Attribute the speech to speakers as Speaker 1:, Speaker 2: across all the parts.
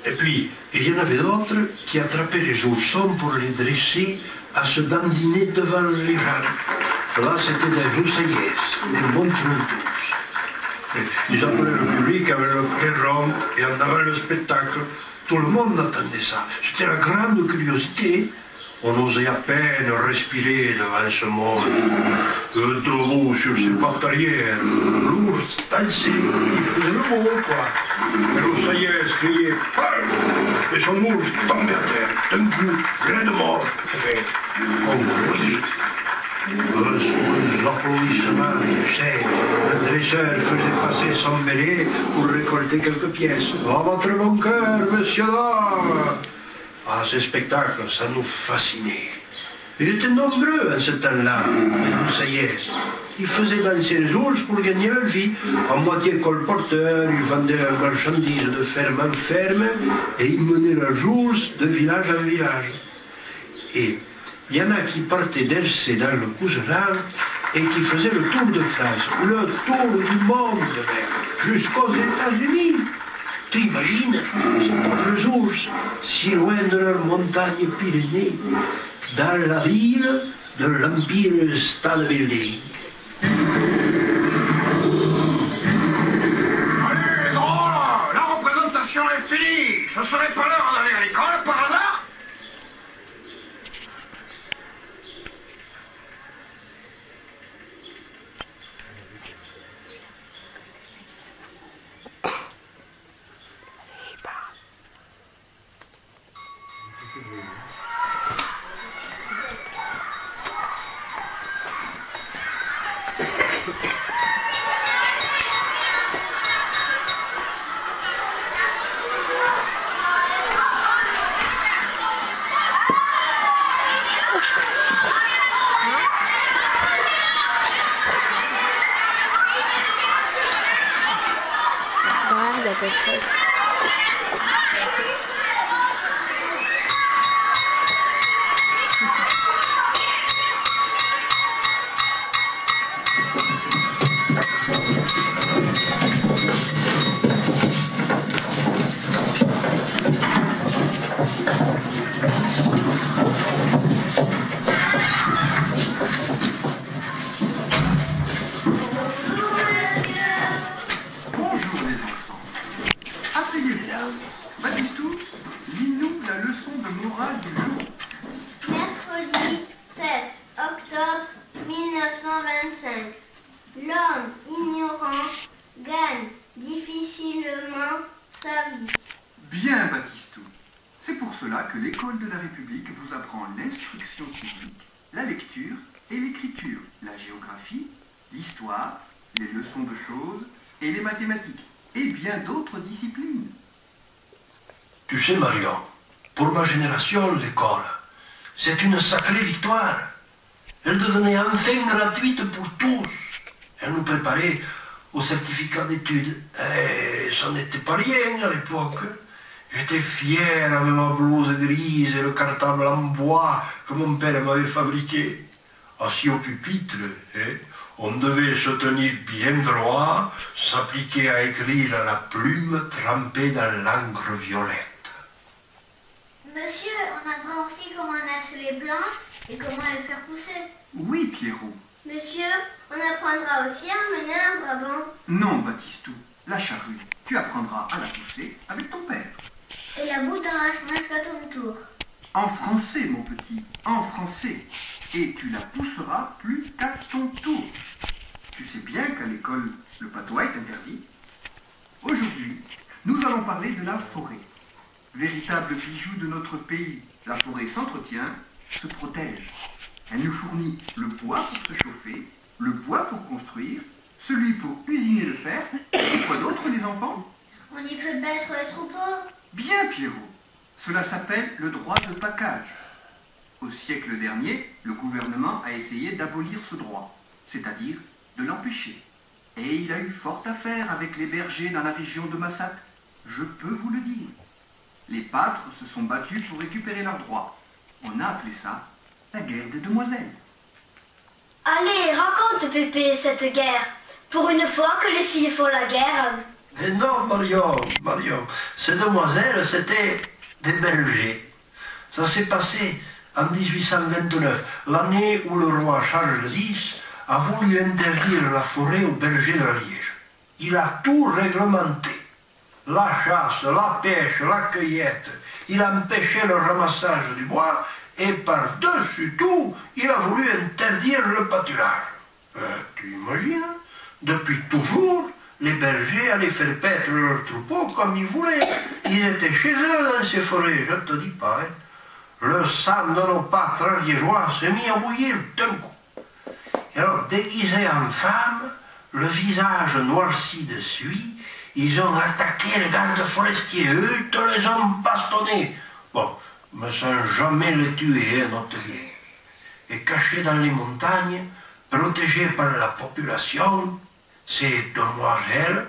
Speaker 1: Et puis, il y en avait d'autres qui attrapaient les oursons pour les dresser à se dandiner devant les gens. Là, c'était des roussaillesses, des bons tous. Ils appelaient le public avec le clairon et en avant le spectacle. Tout le monde attendait ça. C'était la grande curiosité. On osait à peine respirer devant ce monstre. Debout sur ses pattes arrière, l'ours dansait, il faisait le beau, quoi. Et l'oursaillesse criait « Parle !» et son ours tombait à terre, d'un coup, plein de mort. On croyait. Sous l'applaudissement, tu sais, le dresseur faisait passer son bélier pour récolter quelques pièces. À votre bon cœur, monsieur l'homme. Ah, ces spectacles, ça nous fascinait. Ils étaient nombreux en ce temps-là, les roussaillesses. Ils faisaient danser les ours pour gagner leur vie. À moitié colporteurs, ils vendaient leurs marchandises de ferme en ferme et ils menaient leurs ours de village en village. Et il y en a qui partaient d'Hercé dans le Couserans et qui faisaient le tour de France, le tour du monde même, jusqu'aux États-Unis. Tu imagines ces pauvres ours, si loin de leurs montagnes Pyrénées, dans la ville de l'Empire State Building.
Speaker 2: Allez, drôle, la représentation est finie. Ce serait pas l'heure d'aller à l'école par hasard?
Speaker 3: L'homme ignorant gagne difficilement sa vie.
Speaker 4: Bien, Baptistou. C'est pour cela que l'école de la République vous apprend l'instruction civique, la lecture et l'écriture, la géographie, l'histoire, les leçons de choses et les mathématiques, et bien d'autres disciplines.
Speaker 1: Tu sais, Marion, pour ma génération, l'école, c'est une sacrée victoire. Elle devenait enfin gratuite pour tous. Elle nous préparait au certificat d'études. Et ça n'était pas rien à l'époque. J'étais fier avec ma blouse grise et le cartable en bois que mon père m'avait fabriqué. Assis au pupitre, on devait se tenir bien droit, s'appliquer à écrire à la plume trempée dans l'encre violette.
Speaker 3: Monsieur, on apprend aussi comment naissent les plantes et comment les faire pousser.
Speaker 4: Oui, Pierrot.
Speaker 3: Monsieur, on apprendra aussi à mener un brabant.
Speaker 4: Non, Baptistou, la charrue, tu apprendras à la pousser avec ton père.
Speaker 3: Et la boue dans la semence à ton tour.
Speaker 4: En français, mon petit, en français. Et tu la pousseras plus qu'à ton tour. Tu sais bien qu'à l'école, le patois est interdit. Aujourd'hui, nous allons parler de la forêt. Véritable bijou de notre pays, la forêt s'entretient, se protège. Elle nous fournit le bois pour se chauffer, le bois pour construire, celui pour usiner le fer, et quoi d'autre, les enfants?
Speaker 3: On y peut battre les troupeaux.
Speaker 4: Bien, Pierrot. Cela s'appelle le droit de pacage. Au siècle dernier, le gouvernement a essayé d'abolir ce droit, c'est-à-dire de l'empêcher. Et il a eu fort à faire avec les bergers dans la région de Massac. Je peux vous le dire. Les pâtres se sont battus pour récupérer leurs droits. On a appelé ça la guerre des demoiselles.
Speaker 3: Allez, raconte, Pépé, cette guerre. Pour une fois que les filles font la guerre.
Speaker 1: Mais non, Marion, ces demoiselles, c'était des bergers. Ça s'est passé en 1829, l'année où le roi Charles X a voulu interdire la forêt aux bergers de la Liège. Il a tout réglementé. La chasse, la pêche, la cueillette. Il a empêché le ramassage du bois et par-dessus tout, il a voulu interdire le pâturage. Tu imagines? Depuis toujours, les bergers allaient faire paître leurs troupeaux comme ils voulaient. Ils étaient chez eux dans ces forêts, je ne te dis pas. Hein. Le sang de nos patres liégeois s'est mis à bouillir d'un coup. Et alors, déguisés en femmes, le visage noirci de suie, ils ont attaqué les gardes forestiers. Eux, ils te les ont bastonnés. Bon, mais sans jamais les tuer, hein, notre bien. Et cachés dans les montagnes, protégés par la population, ces demoiselles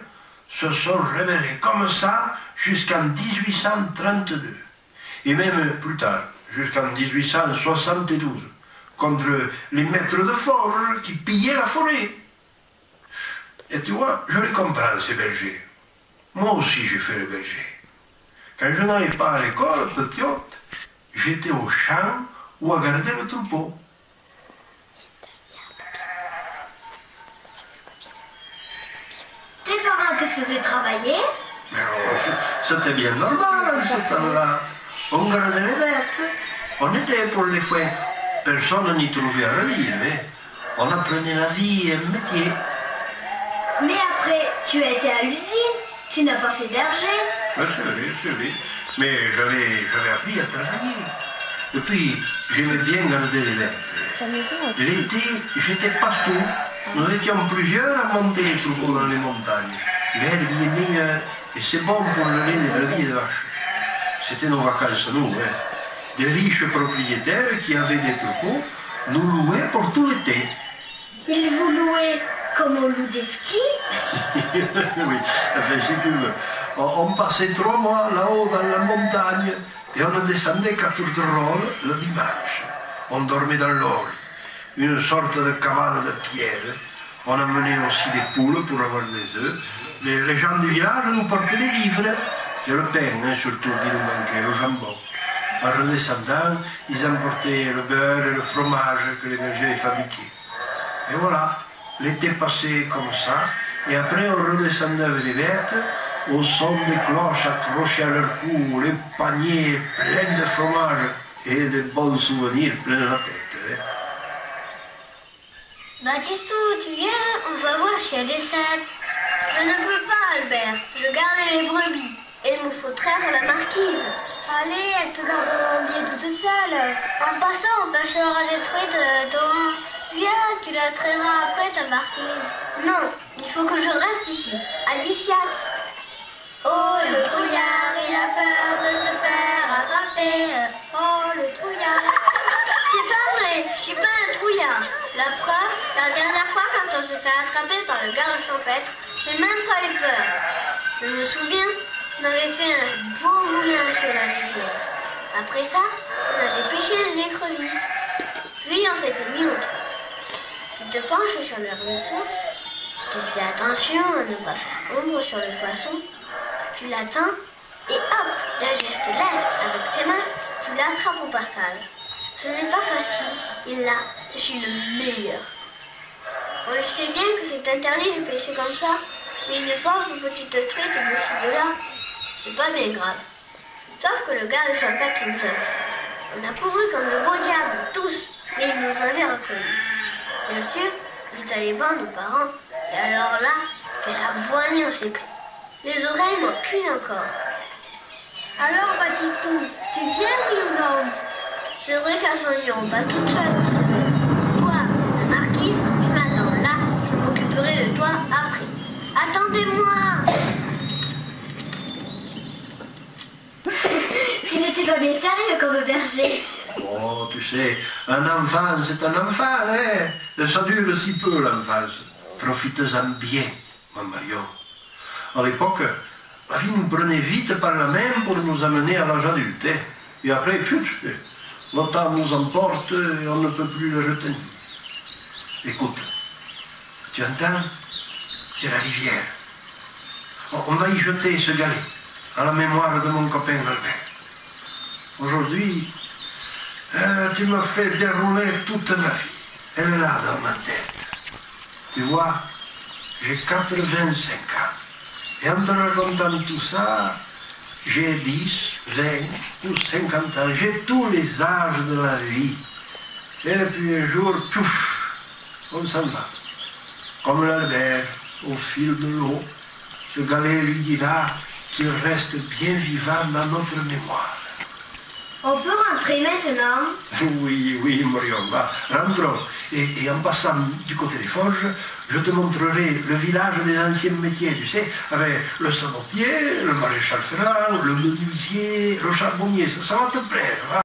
Speaker 1: se sont rebellées comme ça jusqu'en 1832. Et même plus tard, jusqu'en 1872, contre les maîtres de forge qui pillaient la forêt. Et tu vois, je les comprends, ces bergers. Moi aussi, j'ai fait le berger. Quand je n'allais pas à l'école, petite, j'étais au champ ou à garder le troupeau.
Speaker 3: Tes parents te faisaient travailler?
Speaker 1: Mais c'était bien normal en ce temps-là. On gardait les bêtes. On était pour les fouets. Personne n'y trouvait à redire. Mais on apprenait la vie et un métier.
Speaker 3: Mais après, tu as été à l'usine. Tu n'as pas fait berger.
Speaker 1: C'est vrai. Mais j'avais appris à travailler. Et puis, j'aimais bien garder les bêtes. L'été, j'étais partout. Nous étions plusieurs à monter les troupeaux dans les montagnes. L'herbe est meilleure et c'est bon pour le lait des brebis et des vaches. C'était nos vacances, nous. Hein. Des riches propriétaires qui avaient des troupeaux nous louaient pour tout l'été.
Speaker 3: Ils vous louaient comme on loue des skis?
Speaker 1: Oui, enfin, si tu veux. On passait 3 mois là-haut dans la montagne et on descendait 4 drôles le dimanche. On dormait dans l'orge, une sorte de cabane de pierre. On amenait aussi des poules pour avoir des œufs. Les gens du village nous portaient des livres. C'est le pain, hein, surtout, qui nous manquait, le jambon. En redescendant, ils emportaient le beurre et le fromage que les bergers fabriquaient. Et voilà, l'été passait comme ça, et après on redescendait avec les bêtes, au son des cloches accrochées à leur cou, les paniers pleins de fromage et de bons souvenirs plein la tête. Hein.
Speaker 3: Baptistou, tu viens? On va voir s'il y a des cèpes. Je ne peux pas, Albert. Je garde les brebis. Et il me faut traire la marquise. Allez, elles se garderont bien toutes seules. En passant, on pêchera des truites de torrent. Viens, tu la trairas après, ta marquise. Non, il faut que je reste ici, à Lysiat. Oh, le trouillard, il a peur de se faire attraper. Oh, le trouillard. C'est pas vrai, je suis pas un trouillard. La preuve, la dernière fois quand on s'est fait attraper par le garde champêtre, j'ai même pas eu peur. Je me souviens, on avait fait un beau moulin sur la rivière. Après ça, on a dépêché les écrevisses. Puis on s'était mis au trou. Tu te penches sur le ruisseau, tu fais attention à ne pas faire ombre sur le poisson, tu l'attends et hop, d'un geste leste avec tes mains, tu l'attrapes au passage. Ce n'est pas facile, et là, je suis le meilleur. Bon, je sais bien que c'est interdit de pêcher comme ça, mais une pauvre petite truite de là, c'est pas bien grave. Sauf que le gars de champêtre nous a vu. On a couru comme le beau diable, tous, mais il nous avait reconnus. Bien sûr, il est allé voir nos parents, et alors là, quelle avoinée on s'est pris. Les oreilles m'en cuisent encore. Alors, Baptistou, tu viens, oui ou non? C'est vrai qu'elles s'en iront pas toutes seules, vous savez. Toi, la marquise, tu m'attends là, je m'occuperai de toi après. Attendez-moi! Tu n'étais pas bien sérieux comme berger.
Speaker 1: Oh, tu sais, un enfant, c'est un enfant, hein. Et ça dure si peu, l'enfance. Profite-en bien, ma Marion. À l'époque, la vie nous prenait vite par la main pour nous amener à l'âge adulte. Hein. Et après, chut, le temps nous emporte et on ne peut plus le retenir. Écoute, tu entends? C'est la rivière. On va y jeter ce galet, à la mémoire de mon copain Albert. Aujourd'hui, tu m'as fait dérouler toute ma vie. Elle est là dans ma tête. Tu vois, j'ai 85 ans. Et en te racontant tout ça, j'ai 10, 20 ou 50 ans. J'ai tous les âges de la vie. Et puis un jour, pouf, on s'en va. Comme l'Albert, au fil de l'eau, ce galet lui dira qu'il reste bien vivant dans notre mémoire.
Speaker 3: On peut rentrer maintenant?
Speaker 1: Oui, Morion, va, rentrons. Et en passant du côté des forges, je te montrerai le village des anciens métiers, tu sais, avec le sabotier, le maréchal ferrant, le menuisier, le charbonnier, ça va te plaire, va.